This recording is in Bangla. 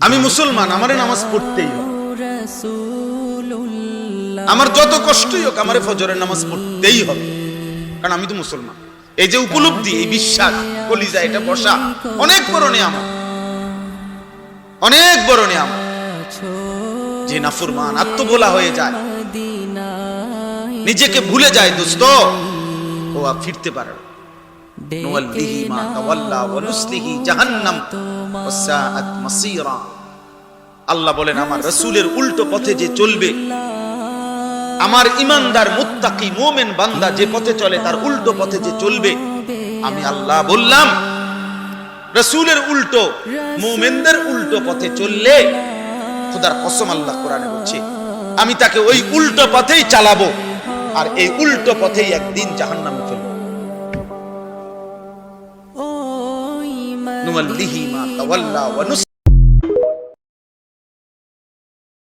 আমি মুসলমান, আমারে নামাজ পড়তেই হবে। আমার যত কষ্টই হোক আমারে ফজরের নামাজ পড়তেই হবে, কারণ আমি তো মুসলমান। এই যে উপলব্ধি, এই বিশ্বাস কলিজা এটা বসা অনেক বড় নিয়ামত, অনেক বড় নিয়ামত। যে নাফরমান আত্মভোলা হয়ে যায়, নিজেকে ভুলে যায় দোস্ত, ও আর ফিরতে পারে না। নুওয়াল্লিহি মা তাওয়াল্লা ওয়া নুসলিহি জাহান্নাম ওয়া সাআত মাসীরা। আল্লাহ বলেন আমার রাসূলের উল্টো পথে যে চলবে, আমার ঈমানদার মুত্তাকি মুমিন বান্দা যে পথে চলে তার উল্টো পথে যে চলবে, আমি আল্লাহ বললাম রাসূলের উল্টো মুমিনদের উল্টো পথে চললে, খোদার কসম আল্লাহ কোরআনে বলছে আমি তাকে ওই উল্টো পথেই চালাবো, আর এই উল্টো পথেই একদিন জাহান্নামে ফেলবো। নুওয়াল্লিহি মা তাওয়াল্লা ওয়া নুসলিহি